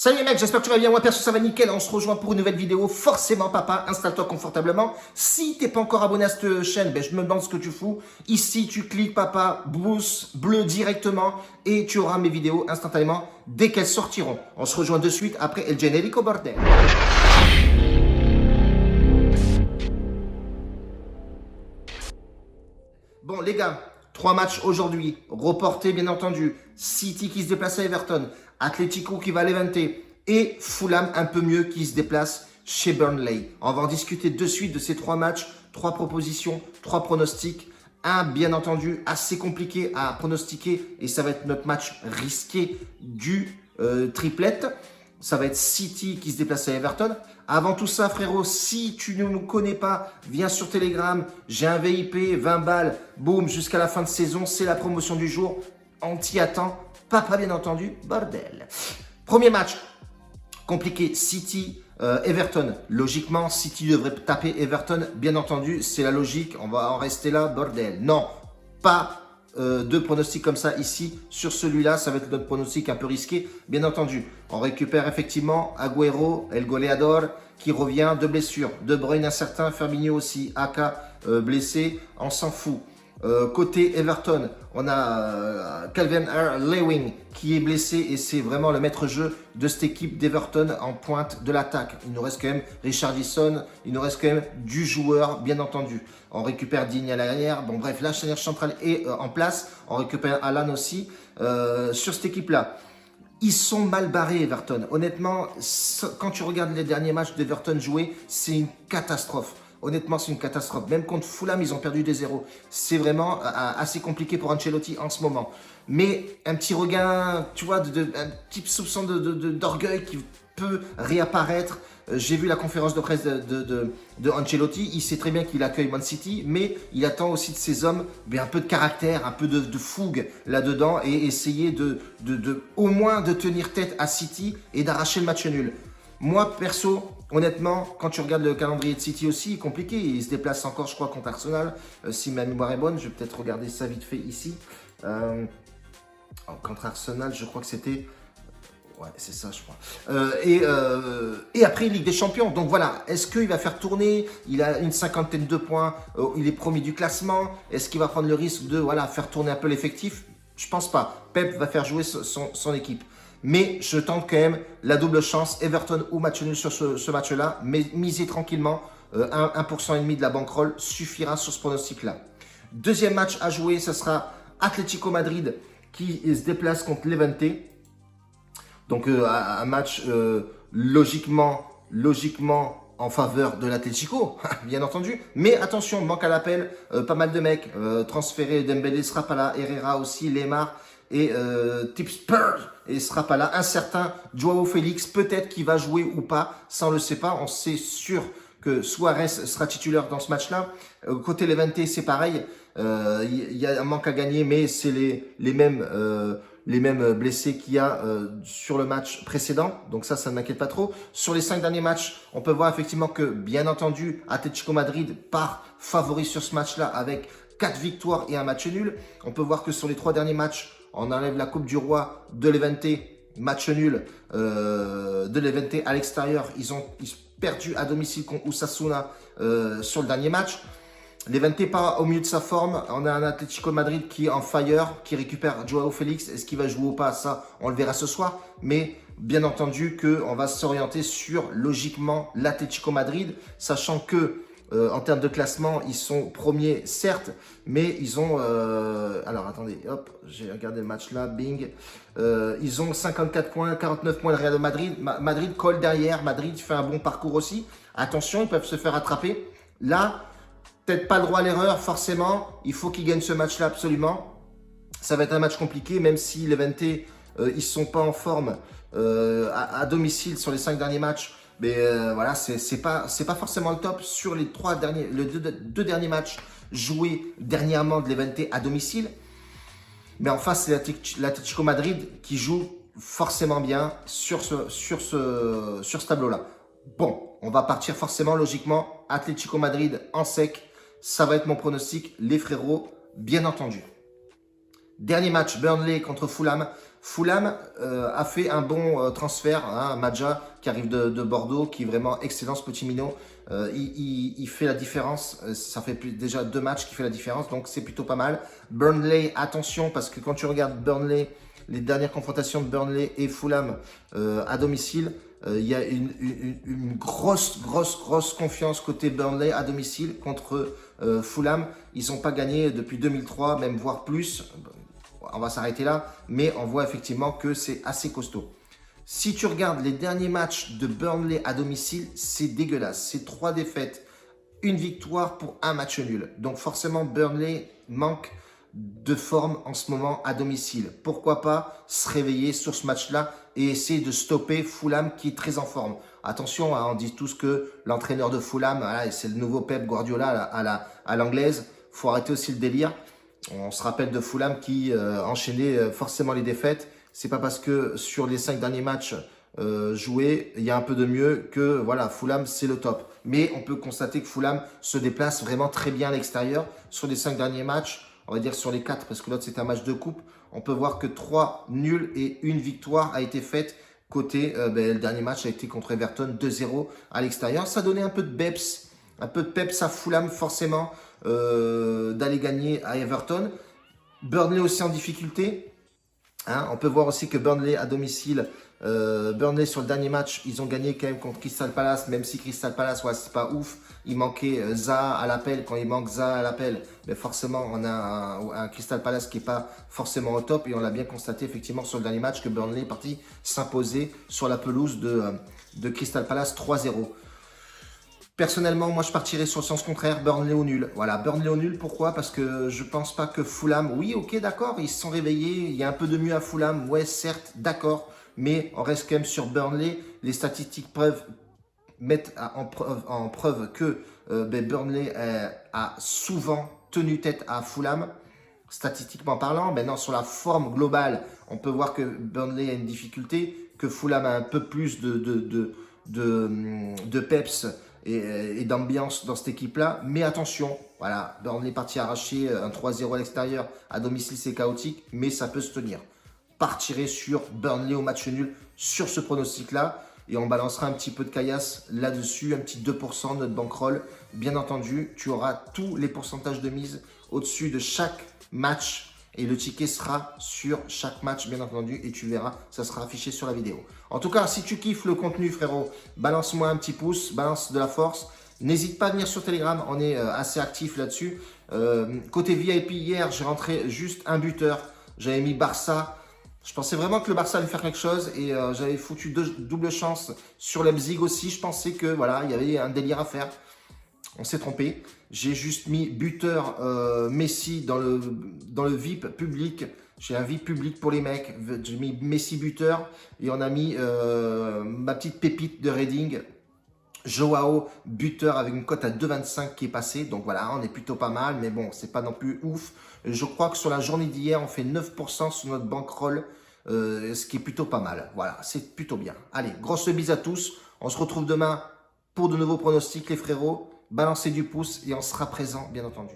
Salut les mecs, j'espère que tu vas bien, moi perso ça va nickel, on se rejoint pour une nouvelle vidéo. Forcément papa, installe-toi confortablement. Si t'es pas encore abonné à cette chaîne, je me demande ce que tu fous. Ici tu cliques papa, pouce bleu directement et tu auras mes vidéos instantanément dès qu'elles sortiront. On se rejoint de suite après El Generico bordel. Bon les gars, 3 matchs aujourd'hui, reportés bien entendu. City qui se déplace à Everton, Atlético qui va à Levante et Fulham un peu mieux qui se déplace chez Burnley. On va en discuter de suite de ces 3 matchs, 3 propositions, 3 pronostics. Un bien entendu assez compliqué à pronostiquer et ça va être notre match risqué du triplette. Ça va être City qui se déplace à Everton. Avant tout ça, frérot, si tu ne nous connais pas, viens sur Telegram. J'ai un VIP, 20 balles, boum, jusqu'à la fin de saison. C'est la promotion du jour. On t'y attend. Papa, bien entendu, bordel. Premier match, compliqué, City, Everton. Logiquement, City devrait taper Everton. Bien entendu, c'est la logique. On va en rester là, bordel. Non, pas de pronostics comme ça ici. Sur celui-là, ça va être notre pronostic un peu risqué. Bien entendu, on récupère effectivement Agüero, El Goleador, qui revient de blessure. De Bruyne incertain, Firmino aussi, Aka blessé, on s'en fout. Côté Everton, on a Calvert-Lewin qui est blessé et c'est vraiment le maître-jeu de cette équipe d'Everton en pointe de l'attaque. Il nous reste quand même Richarlison, il nous reste quand même du joueur, bien entendu. On récupère Digne à l'arrière. Bon bref, la charnière centrale est en place. On récupère Alan aussi sur cette équipe-là. Ils sont mal barrés, Everton. Honnêtement, quand tu regardes les derniers matchs d'Everton joués, c'est une catastrophe. Honnêtement, c'est une catastrophe. Même contre Fulham, ils ont perdu des 0. C'est vraiment assez compliqué pour Ancelotti en ce moment. Mais un petit regain, tu vois, un petit soupçon d'orgueil qui peut réapparaître. J'ai vu la conférence de presse de Ancelotti. Il sait très bien qu'il accueille Man City, mais il attend aussi de ses hommes un peu de caractère, un peu de fougue là-dedans et essayer au moins de tenir tête à City et d'arracher le match nul. Moi, perso, honnêtement, quand tu regardes le calendrier de City aussi, il est compliqué. Il se déplace encore, je crois, contre Arsenal. Si ma mémoire est bonne, je vais peut-être regarder ça vite fait ici. Contre Arsenal, je crois que c'était... Ouais, c'est ça, je crois. Et après, Ligue des Champions. Donc voilà, est-ce qu'il va faire tourner? Il a une cinquantaine de points. Il est premier du classement. Est-ce qu'il va prendre le risque de faire tourner un peu l'effectif? Je pense pas. Pep va faire jouer son équipe. Mais je tente quand même la double chance, Everton ou match nul sur ce match-là. Mais misez tranquillement, 1% et demi de la bankroll suffira sur ce pronostic-là. Deuxième match à jouer, ce sera Atlético Madrid qui se déplace contre Levante. Donc un match logiquement en faveur de l'Atlético, bien entendu. Mais attention, manque à l'appel, pas mal de mecs transférés, Dembélé sera pas là, Herrera aussi, Lemar et Tipspurs et sera pas là. Incertain, Joao Félix, peut-être qu'il va jouer ou pas, ça on le sait pas. On sait sûr que Suarez sera titulaire dans ce match-là. Côté Levante, c'est pareil. Il y a un manque à gagner, mais c'est les mêmes blessés qu'il y a sur le match précédent. Donc ça ne m'inquiète pas trop. Sur les 5 derniers matchs, on peut voir effectivement que, bien entendu, Atlético Madrid part favori sur ce match-là avec 4 victoires et un match nul. On peut voir que sur les 3 derniers matchs, on enlève la Coupe du Roi de Levante, match nul de Levante à l'extérieur. Ils ont perdu à domicile contre Osasuna sur le dernier match. Levante pas au milieu de sa forme. On a un Atlético Madrid qui est en fire, qui récupère Joao Félix. Est-ce qu'il va jouer ou pas? Ça, on le verra ce soir. Mais bien entendu qu'on va s'orienter sur, logiquement, l'Atlético Madrid, sachant que en termes de classement, ils sont premiers, certes, mais ils ont... alors, attendez, hop, j'ai regardé le match là, bing. Ils ont 54 points, 49 points de Real Madrid. Madrid colle derrière, Madrid fait un bon parcours aussi. Attention, ils peuvent se faire attraper. Là, peut-être pas le droit à l'erreur, forcément. Il faut qu'ils gagnent ce match-là absolument. Ça va être un match compliqué, même si Levante, ils ne sont pas en forme à domicile sur les 5 derniers matchs. Mais voilà, c'est pas forcément le top sur les 2 derniers matchs joués dernièrement de Levante à domicile. Mais en face, c'est l'Atlético Madrid qui joue forcément bien sur ce tableau-là. Bon, on va partir forcément, logiquement, Atlético Madrid en sec. Ça va être mon pronostic, les frérots, bien entendu. Dernier match, Burnley contre Fulham. Fulham a fait un bon transfert, hein, Madja qui arrive de Bordeaux, qui est vraiment excellent ce petit minot. Il fait la différence, ça fait déjà 2 matchs qu'il fait la différence, donc c'est plutôt pas mal. Burnley, attention, parce que quand tu regardes Burnley, les dernières confrontations de Burnley et Fulham à domicile, il y a une grosse confiance côté Burnley à domicile contre Fulham. Ils n'ont pas gagné depuis 2003, même voire plus. On va s'arrêter là, mais on voit effectivement que c'est assez costaud. Si tu regardes les derniers matchs de Burnley à domicile, c'est dégueulasse. C'est 3 défaites, 1 victoire pour 1 match nul. Donc forcément, Burnley manque de forme en ce moment à domicile. Pourquoi pas se réveiller sur ce match-là et essayer de stopper Fulham qui est très en forme. Attention, hein, on dit tous que l'entraîneur de Fulham, voilà, c'est le nouveau Pep Guardiola à l'anglaise. Il faut arrêter aussi le délire. On se rappelle de Fulham qui enchaînait forcément les défaites. C'est pas parce que sur les 5 derniers matchs joués, il y a un peu de mieux que voilà, Fulham c'est le top. Mais on peut constater que Fulham se déplace vraiment très bien à l'extérieur. Sur les 5 derniers matchs, on va dire sur les 4, parce que l'autre c'est un match de coupe, on peut voir que 3 nuls et 1 victoire a été faite côté, le dernier match a été contre Everton 2-0 à l'extérieur. Ça donnait un peu de peps à Fulham forcément d'aller gagner à Everton. Burnley aussi en difficulté. Hein, on peut voir aussi que Burnley à domicile, Burnley sur le dernier match, ils ont gagné quand même contre Crystal Palace, même si Crystal Palace, ouais, c'est pas ouf. Il manquait Zaha à l'appel. Quand il manque Zaha à l'appel, mais forcément, on a un Crystal Palace qui n'est pas forcément au top. Et on l'a bien constaté effectivement sur le dernier match que Burnley est parti s'imposer sur la pelouse de Crystal Palace 3-0. Personnellement, moi, je partirais sur le sens contraire, Burnley au nul. Voilà, Burnley au nul, pourquoi? Parce que je pense pas que Fulham... Oui, ok, d'accord, ils se sont réveillés, il y a un peu de mieux à Fulham, ouais, certes, d'accord, mais on reste quand même sur Burnley. Les statistiques mettent en preuve que Burnley a souvent tenu tête à Fulham, statistiquement parlant. Maintenant, sur la forme globale, on peut voir que Burnley a une difficulté, que Fulham a un peu plus de peps et d'ambiance dans cette équipe-là. Mais attention, voilà, Burnley est parti arracher un 3-0 à l'extérieur. À domicile, c'est chaotique, mais ça peut se tenir. Partirai sur Burnley au match nul sur ce pronostic-là. Et on balancera un petit peu de caillasse là-dessus, un petit 2% de notre bankroll. Bien entendu, tu auras tous les pourcentages de mise au-dessus de chaque match. Et le ticket sera sur chaque match, bien entendu. Et tu verras, ça sera affiché sur la vidéo. En tout cas, si tu kiffes le contenu, frérot, balance-moi un petit pouce, balance de la force. N'hésite pas à venir sur Telegram, on est assez actif là-dessus. Côté VIP, hier, j'ai rentré juste un buteur. J'avais mis Barça. Je pensais vraiment que le Barça allait faire quelque chose et j'avais foutu double chance sur Leipzig aussi. Je pensais que voilà, il y avait un délire à faire. On s'est trompé. J'ai juste mis buteur Messi dans le VIP public. J'ai un VIP public pour les mecs. J'ai mis Messi buteur et on a mis ma petite pépite de Reading, Joao buteur avec une cote à 2,25 qui est passée. Donc voilà, on est plutôt pas mal, mais bon, c'est pas non plus ouf. Je crois que sur la journée d'hier, on fait 9% sur notre bankroll, ce qui est plutôt pas mal. Voilà, c'est plutôt bien. Allez, grosse bise à tous. On se retrouve demain pour de nouveaux pronostics, les frérots. Balancez du pouce et on sera présent, bien entendu.